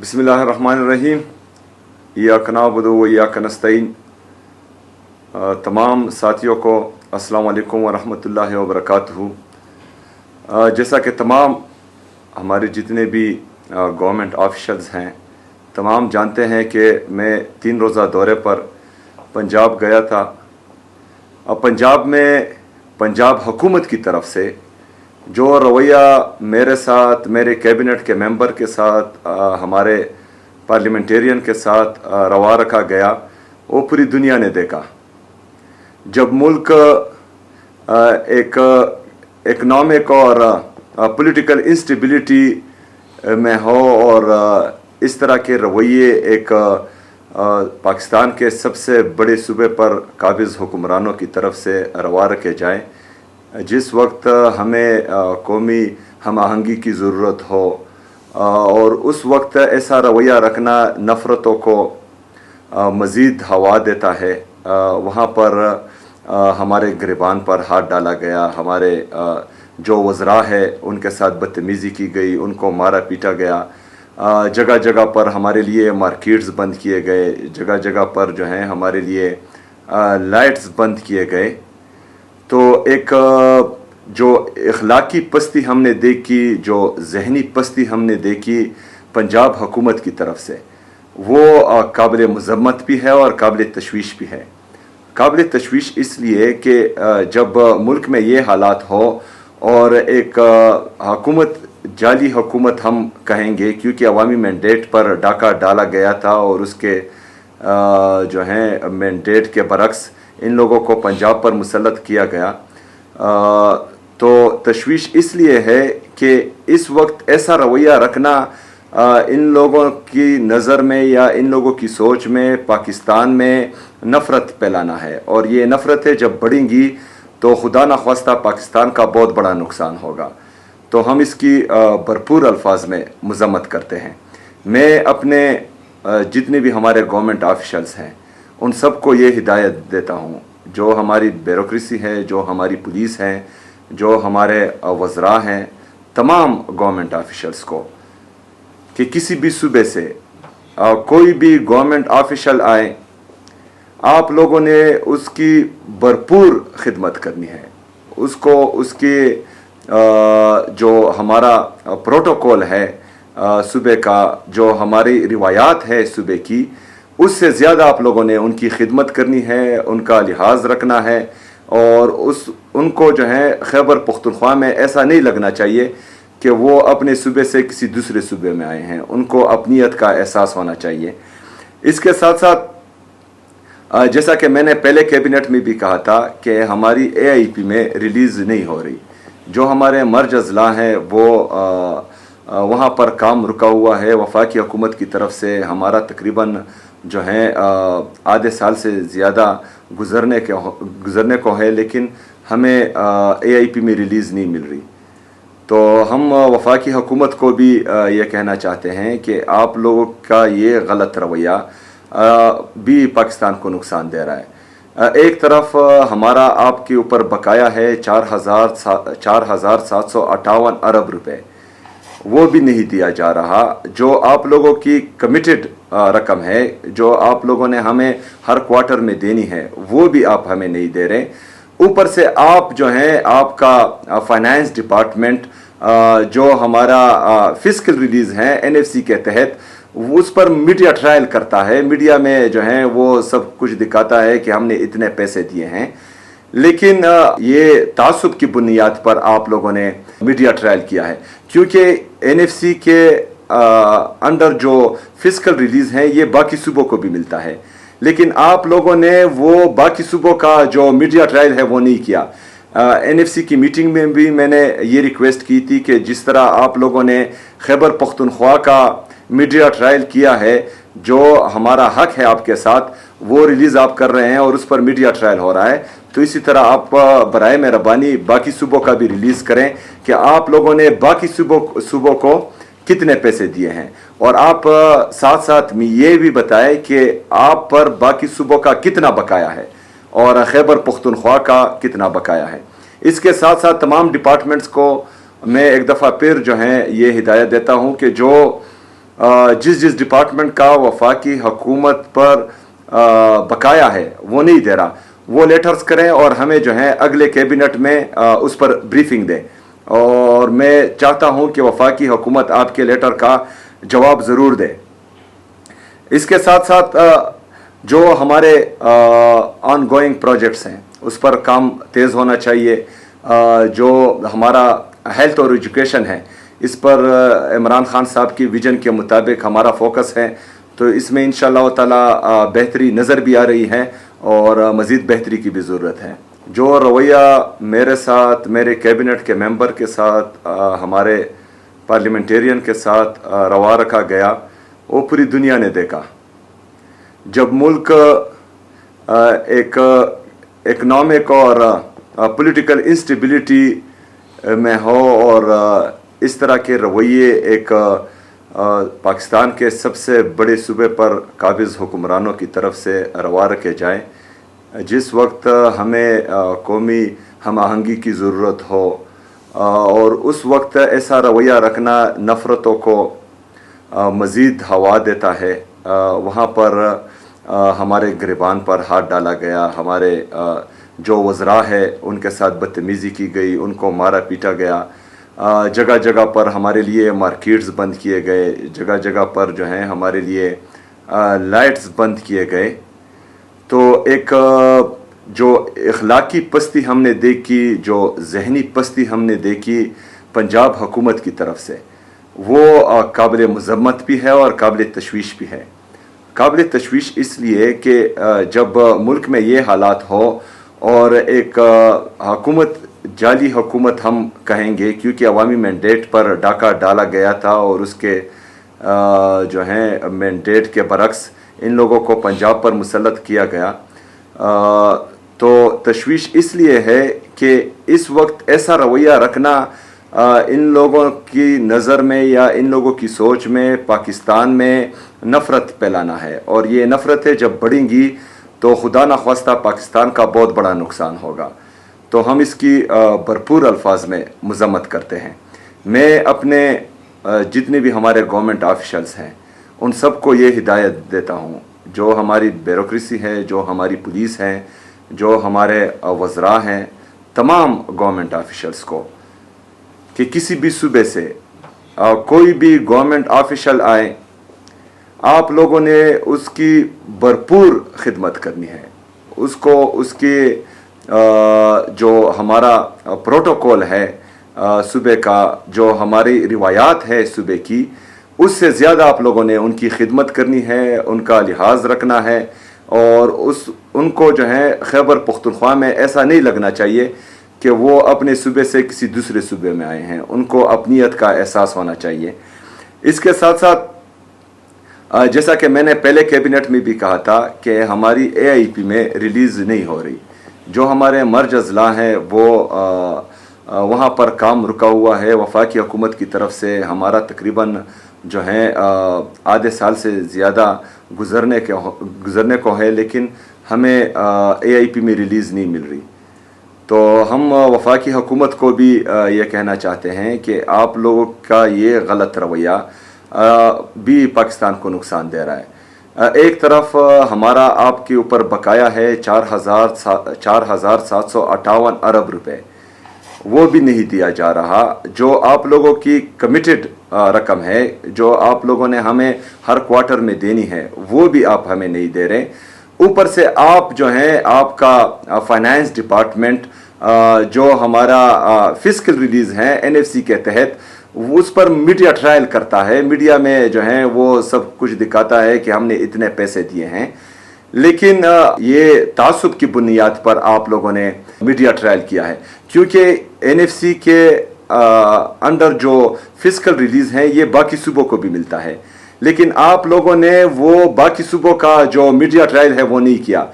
बिस्मिल्लाहिर्रहमानिर्रहीम। इय्याक नअबुदु व इय्याक नस्तईन। तमाम साथियों को अस्सलाम वालेकुम व रहमतुल्लाहि व बरकातुहू। जैसा कि तमाम हमारे जितने भी गवर्नमेंट ऑफिशल्स हैं तमाम जानते हैं कि मैं 3 रोज़ा दौरे पर पंजाब गया था। अब पंजाब में पंजाब हुकूमत की तरफ से जो रवैया मेरे साथ, मेरे कैबिनेट के मेंबर के साथ, हमारे पार्लियामेंटेरियन के साथ रवा रखा गया वो पूरी दुनिया ने देखा। जब मुल्क एक इकनॉमिक और पॉलिटिकल इंस्टेबिलिटी में हो और इस तरह के रवैये एक पाकिस्तान के सबसे बड़े सूबे पर काबिज हुक्मरानों की तरफ से रवा रखे जाएं, जिस वक्त हमें कौमी हम आहंगी की ज़रूरत हो और उस वक्त ऐसा रवैया रखना नफ़रतों को मज़ीद हवा देता है, वहाँ पर हमारे गिरबान पर हाथ डाला गया, हमारे जो वज़रा है उनके साथ बदतमीज़ी की गई, उनको मारा पीटा गया, जगह जगह पर हमारे लिए मार्केट्स बंद किए गए, जगह जगह पर जो हैं हमारे लिए लाइट्स बंद किए गए। तो एक जो इखलाकी पस्ती हमने देखी, जो जहनी पस्ती हमने देखी पंजाब हुकूमत की तरफ से, वो काबिल मज़म्मत भी है और काबिल तशवीश भी है। काबिल तशवीश इसलिए कि जब मुल्क में ये हालात हो और एक हुकूमत, जाली हुकूमत हम कहेंगे क्योंकि अवामी मैंडेट पर डाका डाला गया था और उसके जो हैं मैंडेट के बरक्स इन लोगों को पंजाब पर मुसल्लत किया गया। तो तशवीश इसलिए है कि इस वक्त ऐसा रवैया रखना इन लोगों की नज़र में या इन लोगों की सोच में पाकिस्तान में नफ़रत फैलाना है, और ये नफ़रतें जब बढ़ेंगी तो खुदा न ख्वास्ता पाकिस्तान का बहुत बड़ा नुकसान होगा। तो हम इसकी भरपूर अल्फाज में मज़म्मत करते हैं। मैं अपने जितने भी हमारे गवर्नमेंट ऑफिशल्स हैं उन सबको ये हिदायत देता हूँ, जो हमारी ब्यूरोक्रेसी है, जो हमारी पुलिस है, जो हमारे वज़रा हैं, तमाम गवर्नमेंट ऑफिशल्स को, कि किसी भी सूबे से कोई भी गवर्नमेंट ऑफिशल आए, आप लोगों ने उसकी भरपूर खिदमत करनी है। उसको उसके जो हमारा प्रोटोकॉल है सूबे का, जो हमारी रिवायात है सूबे की, उससे ज़्यादा आप लोगों ने उनकी खिदमत करनी है, उनका लिहाज रखना है। और उनको जो है खैबर पख्तूनख्वा में ऐसा नहीं लगना चाहिए कि वो अपने सूबे से किसी दूसरे सूबे में आए हैं, उनको अपनीयत का एहसास होना चाहिए। इसके साथ साथ जैसा कि मैंने पहले कैबिनेट में भी कहा था कि हमारी AIP में रिलीज़ नहीं हो रही, जो हमारे मर्ज अजला हैं वो वहाँ पर काम रुका हुआ है। वफाकी हुकूमत की तरफ से हमारा तकरीबन जो है आधे साल से ज़्यादा गुज़रने को है, लेकिन हमें AIP में रिलीज़ नहीं मिल रही। तो हम वफाकी हुकूमत को भी ये कहना चाहते हैं कि आप लोगों का ये गलत रवैया भी पाकिस्तान को नुकसान दे रहा है। एक तरफ हमारा आपके ऊपर बकाया है 4,758 अरब रुपए, वो भी नहीं दिया जा रहा। जो आप लोगों की कमिटेड रकम है, जो आप लोगों ने हमें हर क्वार्टर में देनी है, वो भी आप हमें नहीं दे रहे। ऊपर से आप जो हैं आपका फाइनेंस डिपार्टमेंट जो हमारा फिस्कल रिलीज है NFC के तहत, उस पर मीडिया ट्रायल करता है। मीडिया में जो है वो सब कुछ दिखाता है कि हमने इतने पैसे दिए हैं, लेकिन ये तासुब की बुनियाद पर आप लोगों ने मीडिया ट्रायल किया है, क्योंकि NFC के अंडर जो फिस्कल रिलीज हैं ये बाकी सूबों को भी मिलता है, लेकिन आप लोगों ने वो बाकी सूबों का जो मीडिया ट्रायल है वो नहीं किया। NFC की मीटिंग में भी मैंने ये रिक्वेस्ट की थी कि जिस तरह आप लोगों ने खैबर पख्तूनख्वा का मीडिया ट्रायल किया है, जो हमारा हक है आपके साथ, वो रिलीज़ आप कर रहे हैं और उस पर मीडिया ट्रायल हो रहा है, तो इसी तरह आप बराए मेहरबानी बाकी सूबों का भी रिलीज़ करें कि आप लोगों ने बाकी सूबों को कितने पैसे दिए हैं, और आप साथ साथ में ये भी बताएं कि आप पर बाकी सूबों का कितना बकाया है और खैबर पख्तूनख्वा का कितना बकाया है। इसके साथ साथ तमाम डिपार्टमेंट्स को मैं एक दफ़ा फिर जो है ये हिदायत देता हूँ कि जो जिस जिस डिपार्टमेंट का वफाकी हुकूमत पर बकाया है वो नहीं दे रहा, वो लेटर्स करें और हमें जो है अगले कैबिनेट में उस पर ब्रीफिंग दें। और मैं चाहता हूं कि वफाकी हुकूमत आपके लेटर का जवाब ज़रूर दे। इसके साथ साथ जो हमारे ऑन गोइंग प्रोजेक्ट्स हैं उस पर काम तेज़ होना चाहिए। जो हमारा हेल्थ और एजुकेशन है इस पर इमरान खान साहब की विजन के मुताबिक हमारा फोकस है, तो इसमें इंशाअल्लाह ताला बेहतरी नज़र भी आ रही है और मज़ीद बेहतरी की भी ज़रूरत है। जो रवैया मेरे साथ, मेरे कैबिनेट के मेंबर के साथ, हमारे पार्लियामेंटेरियन के साथ रवा रखा गया वो पूरी दुनिया ने देखा। जब मुल्क एक इकनॉमिक और पॉलिटिकल इंस्टेबिलिटी में हो और इस तरह के रवैये एक पाकिस्तान के सबसे बड़े सूबे पर काबिज हुक्मरानों की तरफ से रवा रखे जाएं, जिस वक्त हमें कौमी हम आहंगी की ज़रूरत हो और उस वक्त ऐसा रवैया रखना नफ़रतों को मज़ीद हवा देता है, वहाँ पर हमारे गिरबान पर हाथ डाला गया, हमारे जो वज़रा है उनके साथ बदतमीज़ी की गई, उनको मारा पीटा गया, जगह जगह पर हमारे लिए मार्केट्स बंद किए गए, जगह जगह पर जो हैं हमारे लिए लाइट्स बंद किए गए। तो एक जो इखलाकी पस्ती हमने देखी, जो जहनी पस्ती हमने देखी पंजाब हुकूमत की तरफ से, वो काबिल मज़म्मत भी है और काबिल तशवीश भी है। काबिल तशवीश इसलिए कि जब मुल्क में ये हालात हो और एक हुकूमत, जाली हुकूमत हम कहेंगे क्योंकि अवामी मैंडेट पर डाका डाला गया था और उसके जो हैं मैंडेट के बरक्स इन लोगों को पंजाब पर मुसल्लत किया गया। तो तशवीश इसलिए है कि इस वक्त ऐसा रवैया रखना इन लोगों की नज़र में या इन लोगों की सोच में पाकिस्तान में नफ़रत फैलाना है, और ये नफ़रतें जब बढ़ेंगी तो खुदा न ख्वास्ता पाकिस्तान का बहुत बड़ा नुकसान होगा। तो हम इसकी भरपूर अल्फाज में मज़म्मत करते हैं। मैं अपने जितने भी हमारे गवर्नमेंट ऑफिशल्स हैं उन सबको ये हिदायत देता हूँ, जो हमारी ब्यूरोक्रेसी है, जो हमारी पुलिस हैं, जो हमारे वज़रा हैं, तमाम गवर्नमेंट ऑफिशल्स को, कि किसी भी सूबे से कोई भी गवर्नमेंट ऑफिशल आए, आप लोगों ने उसकी भरपूर खिदमत करनी है। उसको उसके जो हमारा प्रोटोकॉल है सूबे का, जो हमारी रिवायात है सूबे की, उससे ज़्यादा आप लोगों ने उनकी खिदमत करनी है, उनका लिहाज रखना है। और उनको जो है खैबर पख्तूनख्वा में ऐसा नहीं लगना चाहिए कि वो अपने सूबे से किसी दूसरे सूबे में आए हैं, उनको अपनीयत का एहसास होना चाहिए। इसके साथ साथ जैसा कि मैंने पहले कैबिनेट में भी कहा था कि हमारी AIP में रिलीज़ नहीं हो रही, जो हमारे मर्ज अजला हैं वो वहाँ पर काम रुका हुआ है। वफाकी हुकूमत की तरफ से हमारा तकरीबन जो है आधे साल से ज़्यादा गुज़रने को है, लेकिन हमें AIP में रिलीज़ नहीं मिल रही। तो हम वफाकी हुकूमत को भी ये कहना चाहते हैं कि आप लोगों का ये गलत रवैया भी पाकिस्तान को नुकसान दे रहा है। एक तरफ हमारा आपके ऊपर बकाया है 4,758 अरब रुपए, वो भी नहीं दिया जा रहा। जो आप लोगों की कमिटेड रकम है, जो आप लोगों ने हमें हर क्वार्टर में देनी है, वो भी आप हमें नहीं दे रहे। ऊपर से आप जो हैं, आपका फाइनेंस डिपार्टमेंट जो हमारा फिस्कल रिलीज है NFC के तहत, उस पर मीडिया ट्रायल करता है। मीडिया में जो है वो सब कुछ दिखाता है कि हमने इतने पैसे दिए हैं, लेकिन ये तासुब की बुनियाद पर आप लोगों ने मीडिया ट्रायल किया है, क्योंकि NFC के अंडर जो फिस्कल रिलीज हैं ये बाकी सूबों को भी मिलता है, लेकिन आप लोगों ने वो बाकी सूबों का जो मीडिया ट्रायल है वो नहीं किया।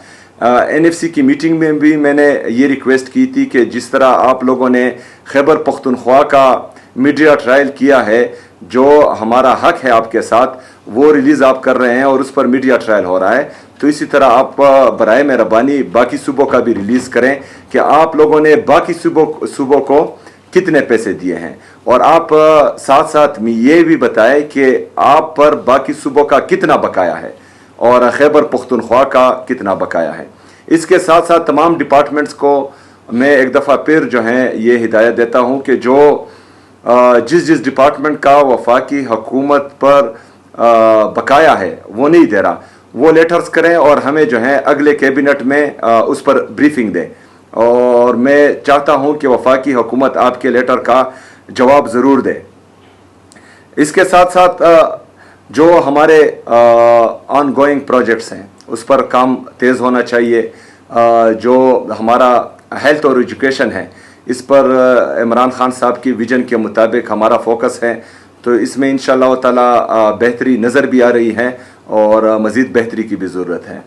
NFC की मीटिंग में भी मैंने ये रिक्वेस्ट की थी कि जिस तरह आप लोगों ने खैबर पख्तूनख्वा का मीडिया ट्रायल किया है, जो हमारा हक है आपके साथ, वो रिलीज़ आप कर रहे हैं और उस पर मीडिया ट्रायल हो रहा है, तो इसी तरह आप बराए मेहरबानी बाकी सूबों का भी रिलीज़ करें कि आप लोगों ने बाकी सूबों को कितने पैसे दिए हैं, और आप साथ साथ में ये भी बताएं कि आप पर बाकी सूबों का कितना बकाया है और खैबर पख्तूनख्वा का कितना बकाया है। इसके साथ साथ तमाम डिपार्टमेंट्स को मैं एक दफ़ा फिर जो है ये हिदायत देता हूँ कि जो जिस जिस डिपार्टमेंट का वफाकी हुकूमत पर बकाया है वो नहीं दे रहा, वो लेटर्स करें और हमें जो है अगले कैबिनेट में उस पर ब्रीफिंग दें। और मैं चाहता हूं कि वफाकी हुकूमत आपके लेटर का जवाब ज़रूर दे। इसके साथ साथ जो हमारे ऑन गोइंग प्रोजेक्ट्स हैं उस पर काम तेज़ होना चाहिए। जो हमारा हेल्थ और एजुकेशन है इस पर इमरान खान साहब की विजन के मुताबिक हमारा फोकस है, तो इसमें इंशाअल्लाह ताला बेहतरी नज़र भी आ रही है और मज़ीद बेहतरी की भी ज़रूरत है।